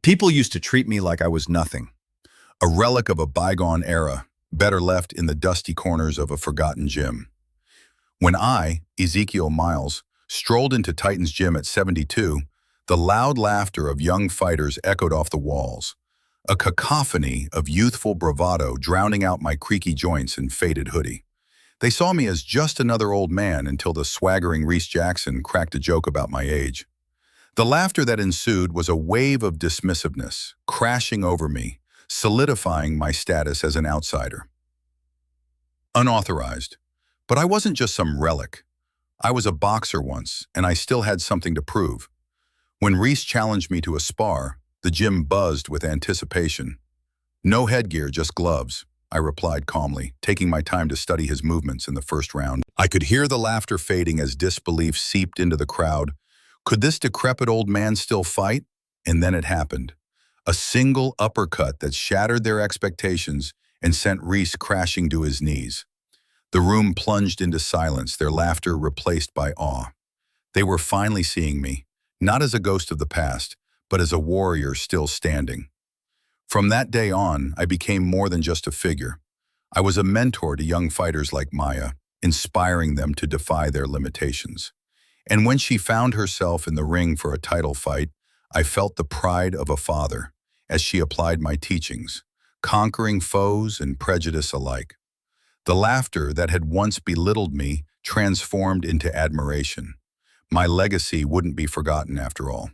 People used to treat me like I was nothing, a relic of a bygone era, better left in the dusty corners of a forgotten gym. When I, Ezekiel Miles, strolled into Titan's gym at 72, the loud laughter of young fighters echoed off the walls, a cacophony of youthful bravado drowning out my creaky joints and faded hoodie. They saw me as just another old man until the swaggering Reese Jackson cracked a joke about my age. The laughter that ensued was a wave of dismissiveness, crashing over me, solidifying my status as an outsider. Unauthorized. But I wasn't just some relic. I was a boxer once, and I still had something to prove. When Reese challenged me to a spar, the gym buzzed with anticipation. "No headgear, just gloves," I replied calmly, taking my time to study his movements in the first round. I could hear the laughter fading as disbelief seeped into the crowd. Could this decrepit old man still fight? And then it happened. A single uppercut that shattered their expectations and sent Reese crashing to his knees. The room plunged into silence, their laughter replaced by awe. They were finally seeing me, not as a ghost of the past, but as a warrior still standing. From that day on, I became more than just a figure. I was a mentor to young fighters like Maya, inspiring them to defy their limitations. And when she found herself in the ring for a title fight, I felt the pride of a father as she applied my teachings, conquering foes and prejudice alike. The laughter that had once belittled me transformed into admiration. My legacy wouldn't be forgotten after all.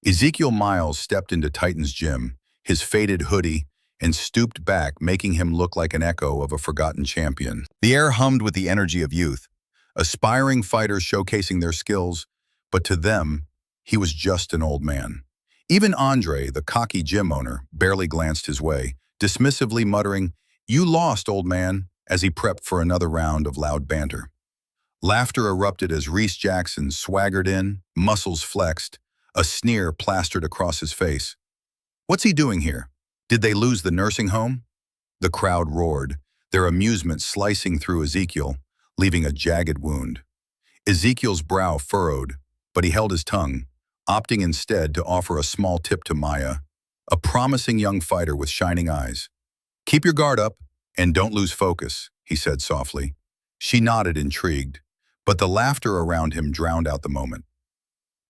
Ezekiel Miles stepped into Titan's gym, his faded hoodie, and stooped back, making him look like an echo of a forgotten champion. The air hummed with the energy of youth, aspiring fighters showcasing their skills, but to them, he was just an old man. Even Andre, the cocky gym owner, barely glanced his way, dismissively muttering, "You lost, old man," as he prepped for another round of loud banter. Laughter erupted as Reese Jackson swaggered in, muscles flexed, a sneer plastered across his face. "What's he doing here? Did they lose the nursing home?" The crowd roared, their amusement slicing through Ezekiel, leaving a jagged wound. Ezekiel's brow furrowed, but he held his tongue, opting instead to offer a small tip to Maya, a promising young fighter with shining eyes. "Keep your guard up and don't lose focus," he said softly. She nodded, intrigued, but the laughter around him drowned out the moment.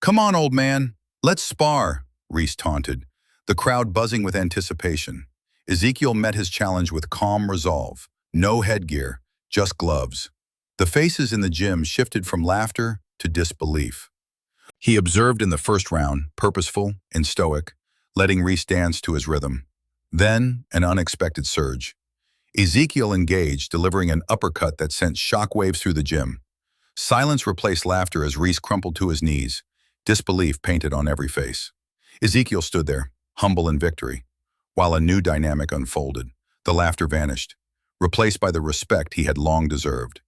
"Come on, old man, let's spar," Reese taunted, the crowd buzzing with anticipation. Ezekiel met his challenge with calm resolve. No headgear, just gloves. The faces in the gym shifted from laughter to disbelief. He observed in the first round, purposeful and stoic, letting Reese dance to his rhythm. Then, an unexpected surge. Ezekiel engaged, delivering an uppercut that sent shockwaves through the gym. Silence replaced laughter as Reese crumpled to his knees, disbelief painted on every face. Ezekiel stood there, humble in victory, while a new dynamic unfolded. The laughter vanished, replaced by the respect he had long deserved.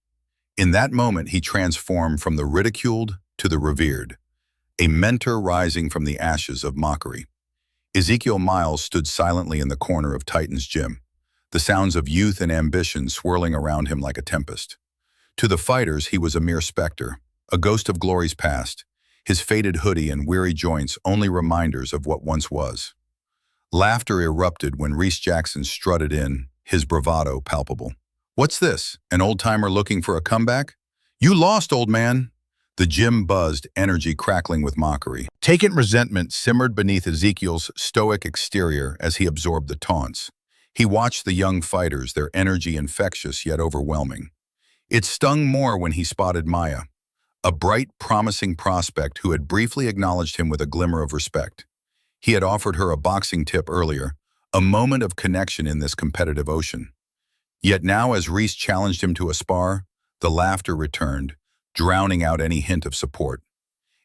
In that moment, he transformed from the ridiculed to the revered, a mentor rising from the ashes of mockery. Ezekiel Miles stood silently in the corner of Titan's gym, the sounds of youth and ambition swirling around him like a tempest. To the fighters, he was a mere specter, a ghost of glories past, his faded hoodie and weary joints only reminders of what once was. Laughter erupted when Reese Jackson strutted in, his bravado palpable. "What's this, an old-timer looking for a comeback? You lost, old man." The gym buzzed, energy crackling with mockery. Taken resentment simmered beneath Ezekiel's stoic exterior as he absorbed the taunts. He watched the young fighters, their energy infectious yet overwhelming. It stung more when he spotted Maya, a bright, promising prospect who had briefly acknowledged him with a glimmer of respect. He had offered her a boxing tip earlier, a moment of connection in this competitive ocean. Yet now, as Reese challenged him to a spar, the laughter returned, drowning out any hint of support.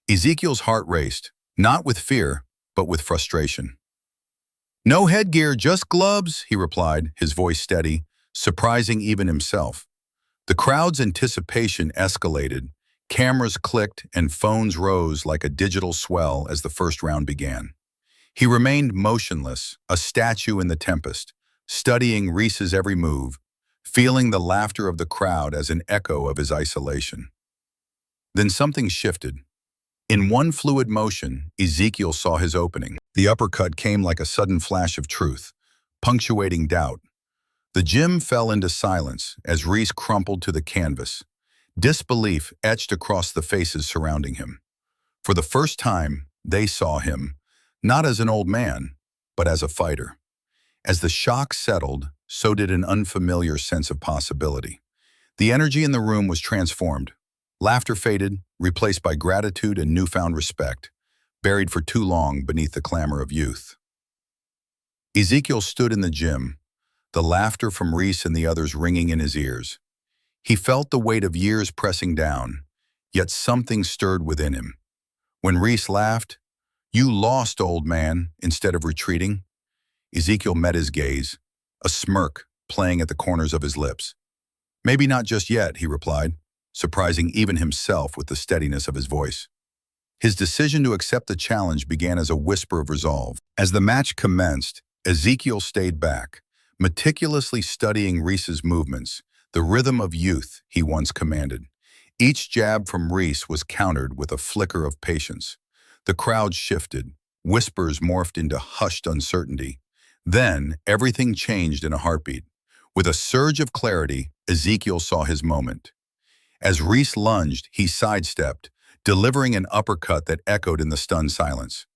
Ezekiel's heart raced, not with fear, but with frustration. "No headgear, just gloves," he replied, his voice steady, surprising even himself. The crowd's anticipation escalated, cameras clicked and phones rose like a digital swell as the first round began. He remained motionless, a statue in the tempest, studying Reese's every move, feeling the laughter of the crowd as an echo of his isolation. Then something shifted. In one fluid motion, Ezekiel saw his opening. The uppercut came like a sudden flash of truth, punctuating doubt. The gym fell into silence as Reese crumpled to the canvas. Disbelief etched across the faces surrounding him. For the first time, they saw him, not as an old man, but as a fighter. As the shock settled, so did an unfamiliar sense of possibility. The energy in the room was transformed. Laughter faded, replaced by gratitude and newfound respect, buried for too long beneath the clamor of youth. Ezekiel stood in the gym, the laughter from Reese and the others ringing in his ears. He felt the weight of years pressing down, yet something stirred within him. When Reese laughed, "You lost, old man," instead of retreating, Ezekiel met his gaze, a smirk playing at the corners of his lips. "Maybe not just yet," he replied, surprising even himself with the steadiness of his voice. His decision to accept the challenge began as a whisper of resolve. As the match commenced, Ezekiel stayed back, meticulously studying Reese's movements, the rhythm of youth he once commanded. Each jab from Reese was countered with a flicker of patience. The crowd shifted, whispers morphed into hushed uncertainty. Then, everything changed in a heartbeat. With a surge of clarity, Ezekiel saw his moment. As Reese lunged, he sidestepped, delivering an uppercut that echoed in the stunned silence.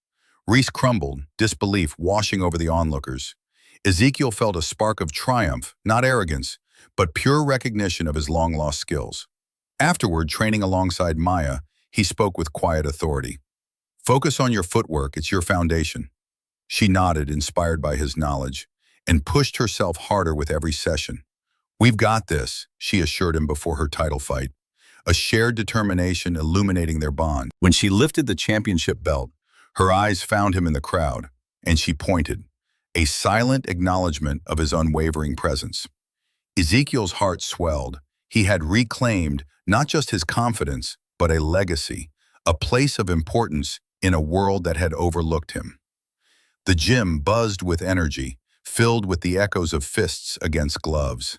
Reese crumbled, disbelief washing over the onlookers. Ezekiel felt a spark of triumph, not arrogance, but pure recognition of his long-lost skills. Afterward, training alongside Maya, he spoke with quiet authority. "Focus on your footwork, it's your foundation." She nodded, inspired by his knowledge, and pushed herself harder with every session. "We've got this," she assured him before her title fight, a shared determination illuminating their bond. When she lifted the championship belt, her eyes found him in the crowd, and she pointed, a silent acknowledgement of his unwavering presence. Ezekiel's heart swelled. He had reclaimed not just his confidence, but a legacy, a place of importance in a world that had overlooked him. The gym buzzed with energy, filled with the echoes of fists against gloves.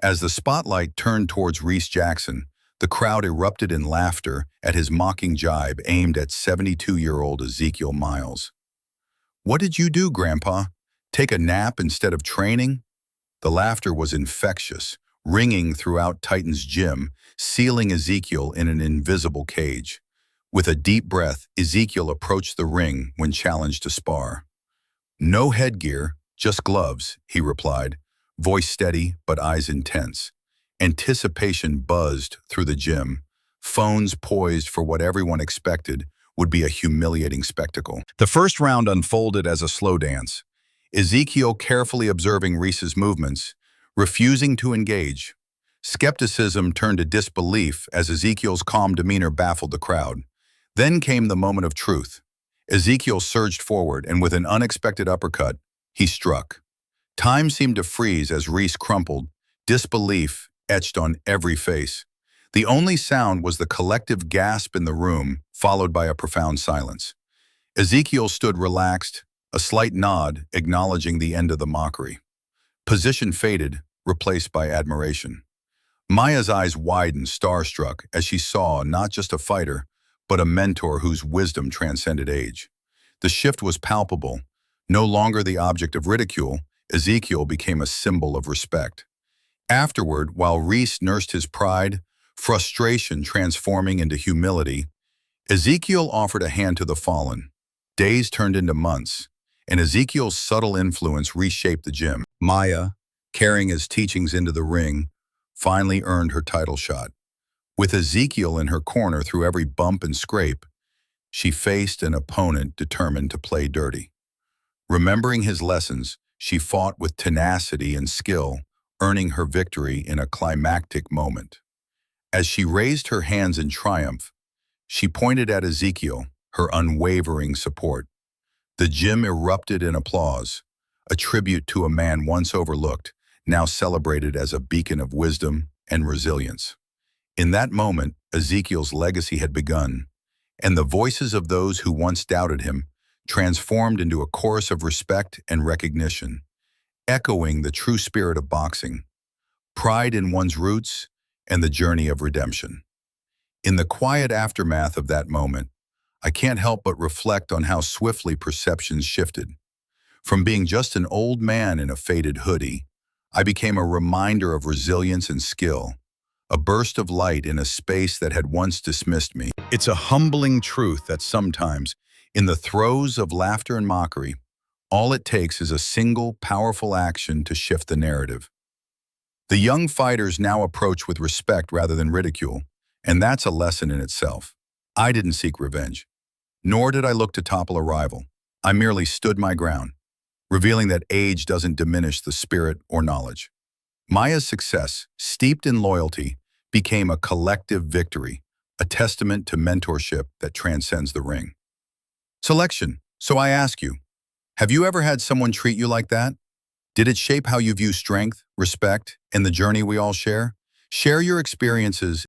As the spotlight turned towards Reese Jackson, the crowd erupted in laughter at his mocking jibe aimed at 72-year-old Ezekiel Miles. "What did you do, Grandpa? Take a nap instead of training?" The laughter was infectious, ringing throughout Titan's gym, sealing Ezekiel in an invisible cage. With a deep breath, Ezekiel approached the ring when challenged to spar. "No headgear, just gloves," he replied, voice steady but eyes intense. Anticipation buzzed through the gym, phones poised for what everyone expected would be a humiliating spectacle. The first round unfolded as a slow dance, Ezekiel carefully observing Reese's movements, refusing to engage. Skepticism turned to disbelief as Ezekiel's calm demeanor baffled the crowd. Then came the moment of truth. Ezekiel surged forward, and with an unexpected uppercut, he struck. Time seemed to freeze as Reese crumpled, disbelief etched on every face. The only sound was the collective gasp in the room, followed by a profound silence. Ezekiel stood relaxed, a slight nod acknowledging the end of the mockery. Position faded, replaced by admiration. Maya's eyes widened, starstruck, as she saw not just a fighter, but a mentor whose wisdom transcended age. The shift was palpable. No longer the object of ridicule, Ezekiel became a symbol of respect. Afterward, while Reese nursed his pride, frustration transforming into humility, Ezekiel offered a hand to the fallen. Days turned into months, and Ezekiel's subtle influence reshaped the gym. Maya, carrying his teachings into the ring, finally earned her title shot. With Ezekiel in her corner through every bump and scrape, she faced an opponent determined to play dirty. Remembering his lessons, she fought with tenacity and skill, earning her victory in a climactic moment. As she raised her hands in triumph, she pointed at Ezekiel, her unwavering support. The gym erupted in applause, a tribute to a man once overlooked, now celebrated as a beacon of wisdom and resilience. In that moment, Ezekiel's legacy had begun, and the voices of those who once doubted him transformed into a chorus of respect and recognition, echoing the true spirit of boxing, pride in one's roots, and the journey of redemption. In the quiet aftermath of that moment, I can't help but reflect on how swiftly perceptions shifted. From being just an old man in a faded hoodie, I became a reminder of resilience and skill, a burst of light in a space that had once dismissed me. It's a humbling truth that sometimes, in the throes of laughter and mockery, all it takes is a single, powerful action to shift the narrative. The young fighters now approach with respect rather than ridicule, and that's a lesson in itself. I didn't seek revenge, nor did I look to topple a rival. I merely stood my ground, revealing that age doesn't diminish the spirit or knowledge. Maya's success, steeped in loyalty, became a collective victory, a testament to mentorship that transcends the ring. Selection. So I ask you, have you ever had someone treat you like that? Did it shape how you view strength, respect, and the journey we all share? Share your experiences